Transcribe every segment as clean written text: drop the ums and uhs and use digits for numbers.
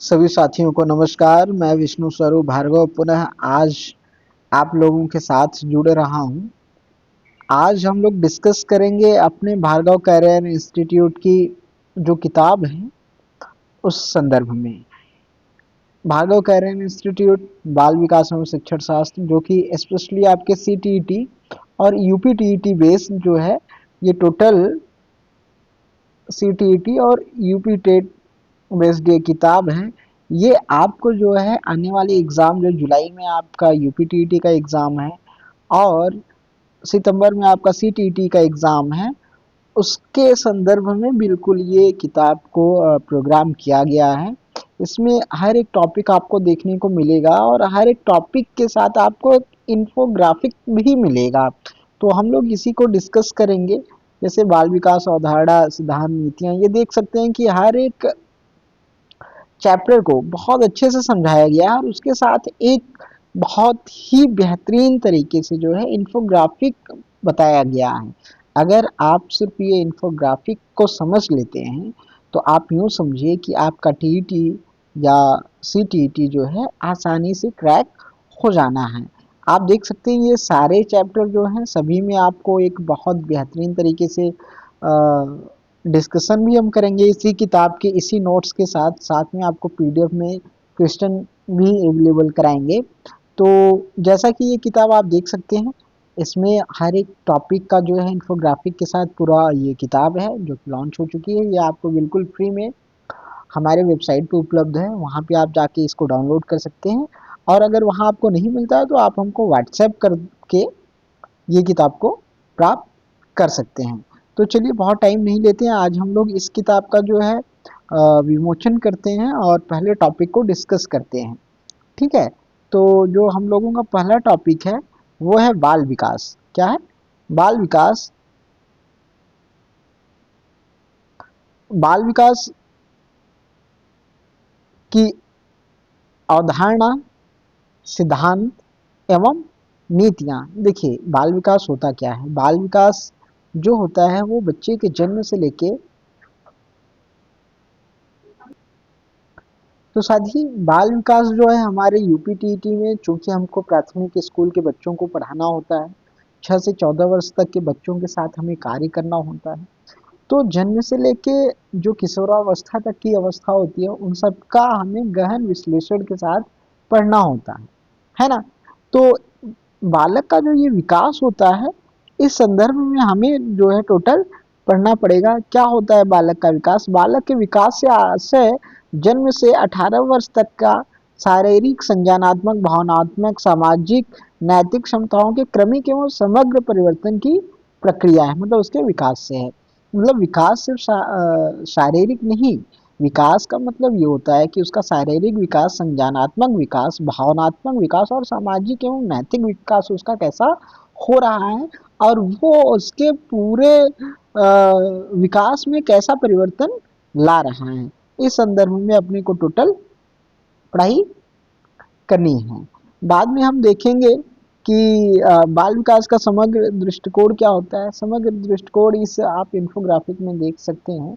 सभी साथियों को नमस्कार। मैं विष्णु स्वरूप भार्गव पुनः आज आप लोगों के साथ जुड़े रहा हूं। आज हम लोग डिस्कस करेंगे अपने भार्गव कैरियर इंस्टीट्यूट की जो किताब है उस संदर्भ में। भार्गव कैरियर इंस्टीट्यूट बाल विकास एवं शिक्षण शास्त्र, जो कि स्पेशली आपके सीटीईटी और यूपीटीईटी बेस जो है, ये टोटल सीटीईटी और यूपी टेट बेस्ड ये किताब है। ये आपको जो है आने वाली एग्ज़ाम जो जुलाई में आपका यूपीटीईटी का एग्ज़ाम है और सितंबर में आपका सीटीईटी का एग्ज़ाम है, उसके संदर्भ में बिल्कुल ये किताब को प्रोग्राम किया गया है। इसमें हर एक टॉपिक आपको देखने को मिलेगा और हर एक टॉपिक के साथ आपको एक इन्फोग्राफिक भी मिलेगा। तो हम लोग इसी को डिस्कस करेंगे। जैसे बाल विकास अवधारणा, सिद्धांत, नीतियाँ, ये देख सकते हैं कि हर एक चैप्टर को बहुत अच्छे से समझाया गया है और उसके साथ एक बहुत ही बेहतरीन तरीके से जो है इन्फोग्राफिक बताया गया है। अगर आप सिर्फ ये इन्फोग्राफिक को समझ लेते हैं तो आप यूँ समझिए कि आपका टीईटी या सीटीईटी जो है आसानी से क्रैक हो जाना है। आप देख सकते हैं ये सारे चैप्टर जो हैं सभी में आपको एक बहुत बेहतरीन तरीके से डिस्कशन भी हम करेंगे इसी किताब के इसी नोट्स के साथ साथ में आपको पीडीएफ में क्वेश्चन भी अवेलेबल कराएंगे। तो जैसा कि ये किताब आप देख सकते हैं, इसमें हर एक टॉपिक का जो है इन्फोग्राफिक के साथ पूरा ये किताब है जो कि लॉन्च हो चुकी है। ये आपको बिल्कुल फ्री में हमारे वेबसाइट पे उपलब्ध है, वहाँ पे आप जाके इसको डाउनलोड कर सकते हैं। और अगर वहाँ आपको नहीं मिलता है तो आप हमको व्हाट्सएप करके ये किताब को प्राप्त कर सकते हैं। तो चलिए बहुत टाइम नहीं लेते हैं, आज हम लोग इस किताब का जो है विमोचन करते हैं और पहले टॉपिक को डिस्कस करते हैं। ठीक है, तो जो हम लोगों का पहला टॉपिक है वो है बाल विकास। क्या है? बाल विकास। बाल विकास की अवधारणा, सिद्धांत एवं नीतियाँ। देखिए बाल विकास होता क्या है। बाल विकास जो होता है वो बच्चे के जन्म से लेके, तो साथ ही बाल विकास जो है हमारे यूपीटीईटी में, चूंकि हमको प्राथमिक स्कूल के बच्चों को पढ़ाना होता है, 6 से 14 वर्ष तक के बच्चों के साथ हमें कार्य करना होता है। तो जन्म से लेके जो किशोरावस्था तक की अवस्था होती है उन सब का हमें गहन विश्लेषण के साथ पढ़ना होता है ना। तो बालक का जो ये विकास होता है इस संदर्भ में हमें जो है टोटल पढ़ना पड़ेगा। क्या होता है बालक का विकास? बालक के विकास से जन्म से 18 वर्ष तक का शारीरिक, संज्ञानात्मक, भावनात्मक, सामाजिक, नैतिक क्षमताओं के क्रमिक एवं समग्र परिवर्तन की प्रक्रिया है। मतलब उसके विकास से है। मतलब विकास सिर्फ शारीरिक नहीं, विकास का मतलब ये होता है कि उसका शारीरिक विकास, संज्ञानात्मक विकास, भावनात्मक विकास और सामाजिक एवं नैतिक विकास उसका कैसा हो रहा है और वो उसके पूरे विकास में कैसा परिवर्तन ला रहा है। इस संदर्भ में अपने को टोटल पढ़ाई करनी है। बाद में हम देखेंगे कि बाल विकास का समग्र दृष्टिकोण क्या होता है। समग्र दृष्टिकोण इस आप इन्फोग्राफिक में देख सकते हैं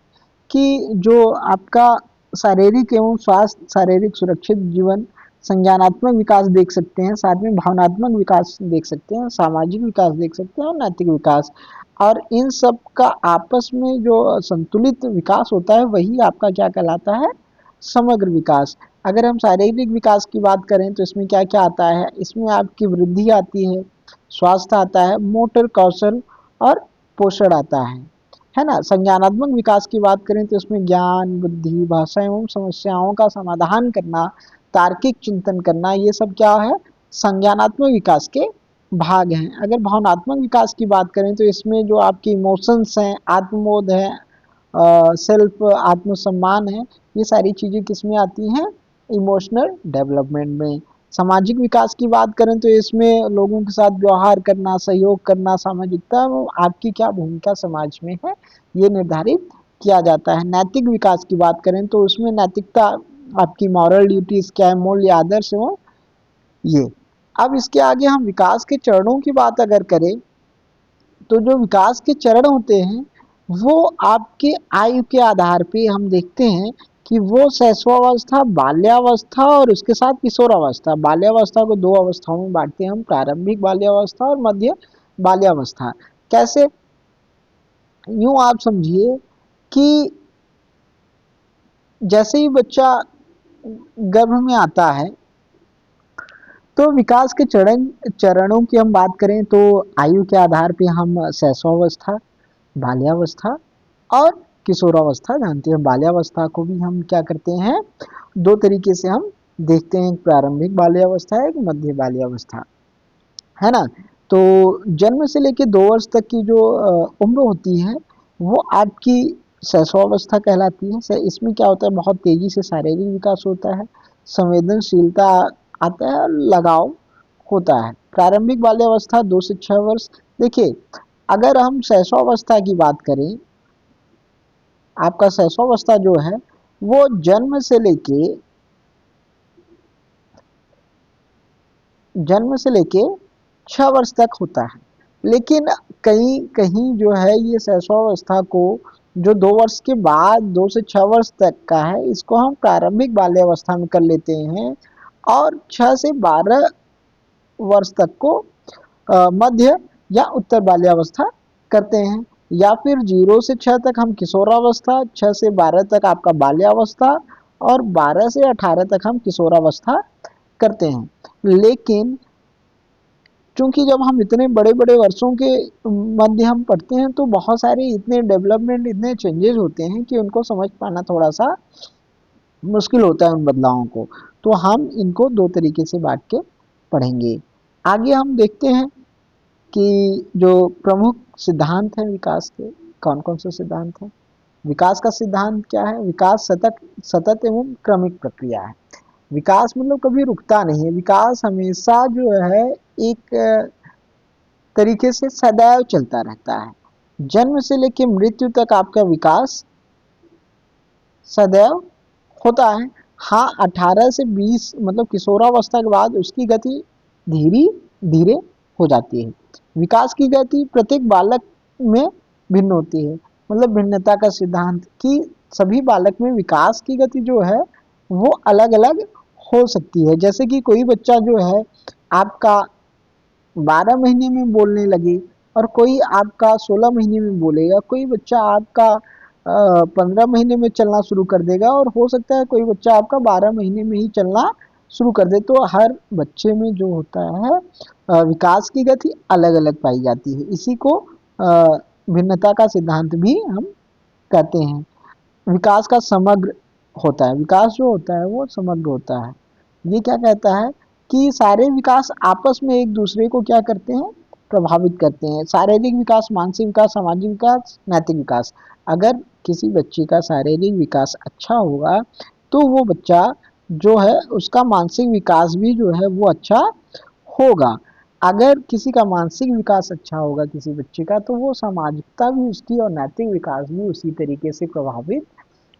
कि जो आपका शारीरिक एवं स्वास्थ्य, शारीरिक सुरक्षित जीवन, संज्ञानात्मक विकास देख सकते हैं, साथ में भावनात्मक विकास देख सकते हैं, सामाजिक विकास देख सकते हैं और नैतिक विकास। और इन सब का आपस में जो संतुलित विकास होता है वही आपका क्या कहलाता है? समग्र विकास। अगर हम शारीरिक विकास की बात करें तो इसमें क्या क्या आता है? इसमें आपकी वृद्धि आती है, स्वास्थ्य आता है, मोटर कौशल और पोषण आता है ना। संज्ञानात्मक विकास की बात करें तो इसमें ज्ञान, बुद्धि, भाषा एवं समस्याओं का समाधान करना, तार्किक चिंतन करना, ये सब क्या है? संज्ञानात्मक विकास के भाग हैं। अगर भावनात्मक विकास की बात करें तो इसमें जो आपके इमोशंस हैं, आत्मबोध है, सेल्फ आत्मसम्मान है, ये सारी चीज़ें किस में आती हैं? इमोशनल डेवलपमेंट में। सामाजिक विकास की बात करें तो इसमें लोगों के साथ व्यवहार करना, सहयोग करना, सामाजिकता, आपकी क्या भूमिका समाज में है, ये निर्धारित किया जाता है। नैतिक विकास की बात करें तो उसमें नैतिकता, आपकी मॉरल ड्यूटीज क्या है, मूल्य, आदर्श एवं ये। अब इसके आगे हम विकास के चरणों की बात अगर करें तो जो विकास के चरण होते हैं वो आपके आयु के आधार पे हम देखते हैं कि वो शैशवावस्था, बाल्यावस्था और उसके साथ किशोरावस्था, बाल्यावस्था को दो अवस्थाओं में बांटते हैं हम, प्रारंभिक बाल्यावस्था और मध्य बाल्यावस्था। कैसे? यूं आप समझिए कि जैसे ही बच्चा गर्भ में आता है तो विकास के चरणों की हम बात करें तो आयु के आधार पे हम शैशवावस्था, बाल्यावस्था और किशोरावस्था जानते हैं। बाल्यावस्था को भी हम क्या करते हैं, दो तरीके से हम देखते हैं, एक प्रारंभिक बाल्यावस्था, एक मध्य बाल्यावस्था, है ना। तो जन्म से लेकर 2 वर्ष तक की जो उम्र होती है वो आपकी शैशवावस्था कहलाती है। इसमें क्या होता है, बहुत तेजी से शारीरिक विकास होता है, संवेदनशीलता आता है और लगाव होता है। प्रारंभिक बाल्यावस्था 2 से 6 वर्ष। देखिए, अगर हम शैशवावस्था की बात करें, आपका शैशवावस्था जो है वो जन्म से लेके 6 वर्ष तक होता है। लेकिन कहीं कहीं जो है ये शैशवावस्था को, जो 2 वर्ष के बाद 2 से 6 वर्ष तक का है, इसको हम प्रारंभिक बाल्यावस्था में कर लेते हैं, और 6 से 12 वर्ष तक को मध्य या उत्तर बाल्यावस्था करते हैं। या फिर 0 से 6 तक हम किशोरावस्था, 6 से 12 तक आपका बाल्यावस्था, और 12 से 18 तक हम किशोरावस्था करते हैं। लेकिन चूंकि जब हम इतने बड़े बड़े वर्षों के मध्य हम पढ़ते हैं तो बहुत सारे इतने डेवलपमेंट, इतने चेंजेस होते हैं कि उनको समझ पाना थोड़ा सा मुश्किल होता है उन बदलावों को। तो हम इनको दो तरीके से बांट के पढ़ेंगे। आगे हम देखते हैं कि जो प्रमुख सिद्धांत हैं विकास के, कौन कौन से सिद्धांत हैं। विकास का सिद्धांत क्या है? विकास सतत सतत एवं क्रमिक प्रक्रिया है। विकास मतलब कभी रुकता नहीं है, विकास हमेशा जो है एक तरीके से सदैव चलता रहता है। जन्म से लेकर मृत्यु तक आपका विकास सदैव होता है। हाँ, 18 से 20 मतलब किशोरावस्था के बाद उसकी गति धीरे धीरे हो जाती है। विकास की गति प्रत्येक बालक में भिन्न होती है। मतलब भिन्नता का सिद्धांत कि सभी बालक में विकास की गति जो है वो अलग अलग हो सकती है। जैसे कि कोई बच्चा जो है आपका 12 महीने में बोलने लगे, और कोई आपका 16 महीने में बोलेगा, कोई बच्चा आपका 15 महीने में चलना शुरू कर देगा, और हो सकता है कोई बच्चा आपका 12 महीने में ही चलना शुरू कर दे। तो हर बच्चे में जो होता है विकास की गति अलग अलग पाई जाती है। इसी को भिन्नता का सिद्धांत भी हम कहते हैं। विकास का समग्र होता है, विकास जो होता है वो समग्र होता है। ये क्या कहता है कि सारे विकास आपस में एक दूसरे को क्या करते हैं, प्रभावित करते हैं। शारीरिक विकास, मानसिक विकास, सामाजिक विकास, नैतिक विकास। अगर किसी बच्चे का शारीरिक विकास अच्छा होगा तो वो बच्चा जो है उसका मानसिक विकास भी जो है वो अच्छा होगा। अगर किसी का मानसिक विकास अच्छा होगा किसी बच्चे का, तो वो सामाजिकता भी उसकी और नैतिक विकास भी उसी तरीके से प्रभावित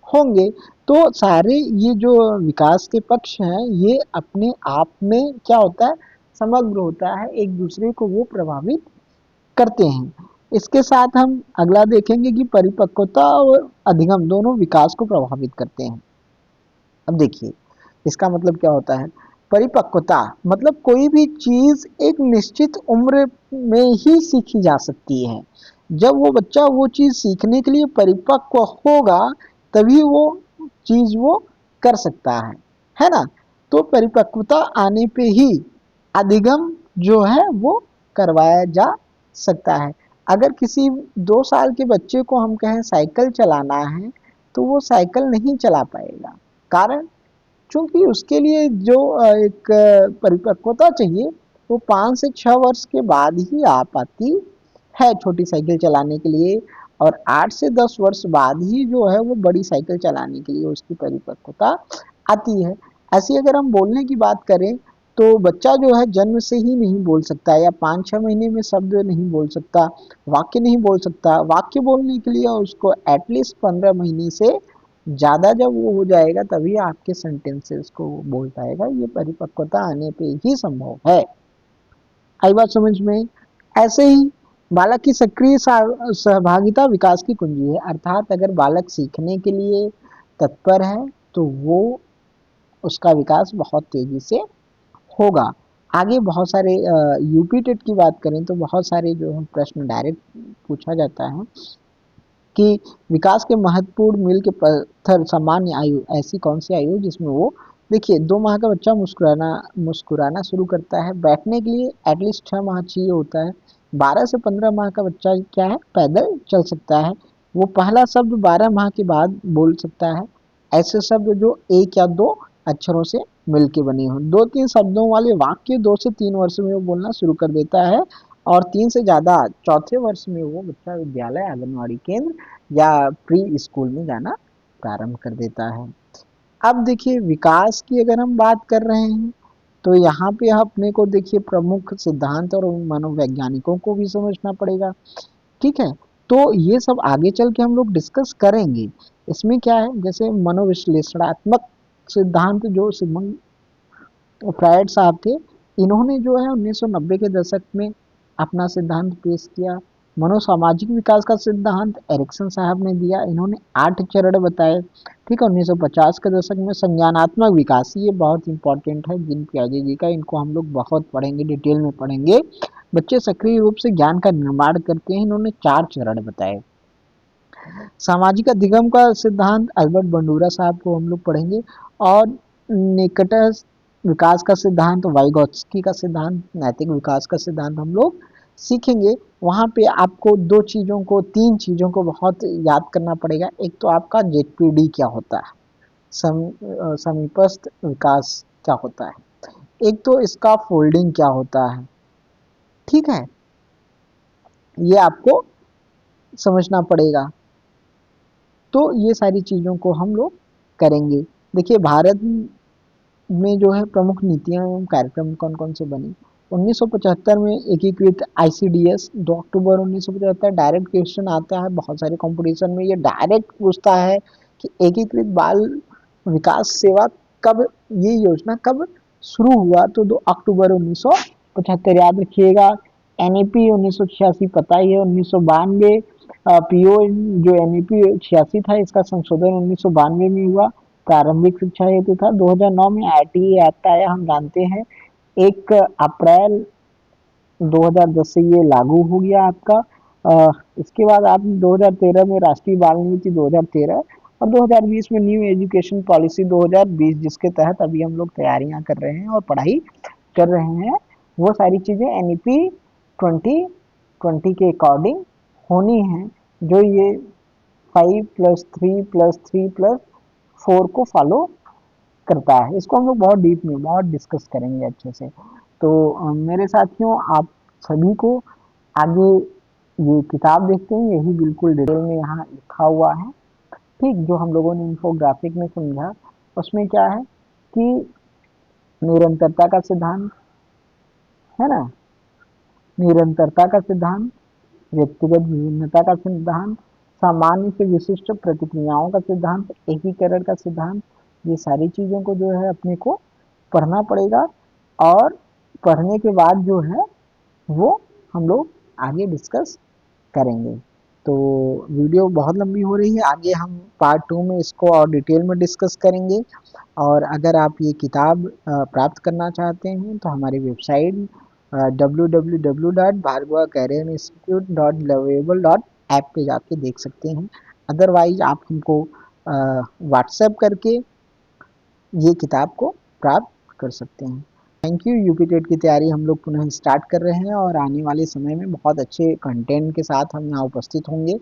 होंगे। तो सारे ये जो विकास के पक्ष हैं ये अपने आप में क्या होता है, समग्र होता है, एक दूसरे को वो प्रभावित करते हैं। इसके साथ हम अगला देखेंगे कि परिपक्वता और अधिगम दोनों विकास को प्रभावित करते हैं। अब देखिए, इसका मतलब क्या होता है। परिपक्वता मतलब कोई भी चीज एक निश्चित उम्र में ही सीखी जा सकती है। जब वो बच्चा वो चीज सीखने के लिए परिपक्व होगा तभी वो चीज वो कर सकता है ना। तो परिपक्वता आने पे ही अधिगम जो है वो करवाया जा सकता है। अगर किसी 2 साल के बच्चे को हम कहें साइकिल चलाना है तो वो साइकिल नहीं चला पाएगा। कारण, चूंकि उसके लिए जो एक परिपक्वता चाहिए वो 5 से 6 वर्ष के बाद ही आ पाती है छोटी साइकिल चलाने के लिए, और 8 से 10 वर्ष बाद ही जो है वो बड़ी साइकिल चलाने के लिए उसकी परिपक्वता आती है। ऐसी अगर हम बोलने की बात करें तो बच्चा जो है जन्म से ही नहीं बोल सकता, या 5-6 महीने में शब्द नहीं बोल सकता, वाक्य नहीं बोल सकता। वाक्य बोलने के लिए उसको एटलीस्ट 15 महीने से ज़्यादा जब वो हो जाएगा तभी आपके सेंटेंसेस को वो बोल पाएगा। ये परिपक्वता आने पे ही संभव है। आई बात समझ में? ऐसे ही बालक की सक्रिय सहभागिता विकास की कुंजी है। अर्थात अगर बालक सीखने के लिए तत्पर है तो वो उसका विकास बहुत तेजी से होगा। आगे बहुत सारे यूपी टेट की बात करें तो बहुत सारे जो है प्रश्न डायरेक्ट पूछा जाता है कि विकास के महत्वपूर्ण मील के पत्थर सामान्य आयु ऐसी कौन सी आयु जिसमें वो, देखिए 2 माह का बच्चा मुस्कुराना मुस्कुराना शुरू करता है, बैठने के लिए एटलीस्ट 6 माह चाहिए होता है, 12 से 15 माह का बच्चा क्या है पैदल चल सकता है, वो पहला शब्द 12 माह के बाद बोल सकता है, ऐसे शब्द जो एक या दो अक्षरों से मिलके बने हों, 2-3 शब्दों वाले वाक्य 2 से 3 वर्ष में वो बोलना शुरू कर देता है, और 3 से ज़्यादा चौथे वर्ष में वो बच्चा विद्यालय आंगनवाड़ी केंद्र या प्री स्कूल में जाना प्रारंभ कर देता है। अब देखिए विकास की अगर हम बात कर रहे हैं तो यहाँ पे अपने को देखिए प्रमुख सिद्धांत और मनोवैज्ञानिकों को भी समझना पड़ेगा। ठीक है, तो ये सब आगे चल के हम लोग डिस्कस करेंगे। इसमें क्या है, जैसे मनोविश्लेषणात्मक सिद्धांत जो सिगमंड फ्रायड साहब थे, इन्होंने जो है 1990 के दशक में अपना सिद्धांत पेश किया। मनोसामाजिक विकास का सिद्धांत एरिक्सन साहब ने दिया, इन्होंने 8 चरण बताए। ठीक है, 1950 के दशक में संज्ञानात्मक विकास, ये बहुत इंपॉर्टेंट है जिन पियाजे जी का, इनको हम लोग बहुत पढ़ेंगे, डिटेल में पढ़ेंगे। बच्चे सक्रिय रूप से ज्ञान का निर्माण करते हैं, इन्होंने 4 चरण बताए। सामाजिक अधिगम का सिद्धांत अल्बर्ट बंडूरा साहब को हम लोग पढ़ेंगे, और निकटस्थ विकास का सिद्धांत वाइगोत्स्की का सिद्धांत, नैतिक विकास का सिद्धांत हम लोग सीखेंगे। वहाँ पे आपको 3 चीज़ों को बहुत याद करना पड़ेगा। एक तो आपका जेडपीडी क्या होता है, समीपस्थ विकास क्या होता है, एक तो इसका फोल्डिंग क्या होता है। ठीक है, ये आपको समझना पड़ेगा। तो ये सारी चीज़ों को हम लोग करेंगे। देखिए भारत में जो है प्रमुख नीतियाँ एवं कार्यक्रम कौन कौन से बने। 1975 में एकीकृत आईसीडीएस, 2 अक्टूबर 1975 डायरेक्ट क्वेश्चन आता है बहुत सारे कंपटीशन में, ये डायरेक्ट पूछता है कि एकीकृत बाल विकास सेवा कब, ये योजना कब शुरू हुआ, तो 2 अक्टूबर 1975 याद रखिएगा। एनईपी 1986 पता ही है, 1992 पीओ जो एनईपी 86 था इसका संशोधन 1992 में हुआ, प्रारंभिक शिक्षा हेतु था। 2009 में आरटीई एक्ट आया, हम जानते हैं 1 अप्रैल 2010 से ये लागू हो गया आपका। इसके बाद आप 2013 में राष्ट्रीय बाल नीति 2013 और 2020 में न्यू एजुकेशन पॉलिसी 2020, जिसके तहत अभी हम लोग तैयारियां कर रहे हैं और पढ़ाई कर रहे हैं, वो सारी चीज़ें एनईपी 2020 के अकॉर्डिंग होनी है, जो ये 5+3+3+4 को फॉलो करता है। इसको हम लोग बहुत डीप में बहुत डिस्कस करेंगे अच्छे से। तो मेरे साथियों, आप सभी को आगे ये किताब देखते हैं, यही बिल्कुल डिटेल में यहाँ लिखा हुआ है। ठीक, जो हम लोगों ने इन्फोग्राफिक में समझा, उसमें क्या है कि निरंतरता का सिद्धांत है ना, निरंतरता का सिद्धांत, व्यक्तिगत विभिन्नता का सिद्धांत, सामान्य से विशिष्ट प्रतिक्रियाओं का सिद्धांत, एकीकरण का सिद्धांत, ये सारी चीज़ों को जो है अपने को पढ़ना पड़ेगा, और पढ़ने के बाद जो है वो हम लोग आगे डिस्कस करेंगे। तो वीडियो बहुत लंबी हो रही है, आगे हम पार्ट 2 में इसको और डिटेल में डिस्कस करेंगे। और अगर आप ये किताब प्राप्त करना चाहते हैं तो हमारी वेबसाइट www.bhargava career institute.lovable.app पे जाके देख सकते हैं। अदरवाइज आप हमको व्हाट्सएप करके ये किताब को प्राप्त कर सकते हैं। Thank you. यूपी टेट की तैयारी हम लोग पुनः स्टार्ट कर रहे हैं, और आने वाले समय में बहुत अच्छे कंटेंट के साथ हम यहाँ उपस्थित होंगे।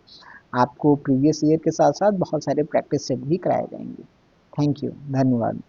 आपको प्रीवियस ईयर के साथ साथ बहुत सारे प्रैक्टिस सेट भी कराए जाएंगे। थैंक यू, धन्यवाद।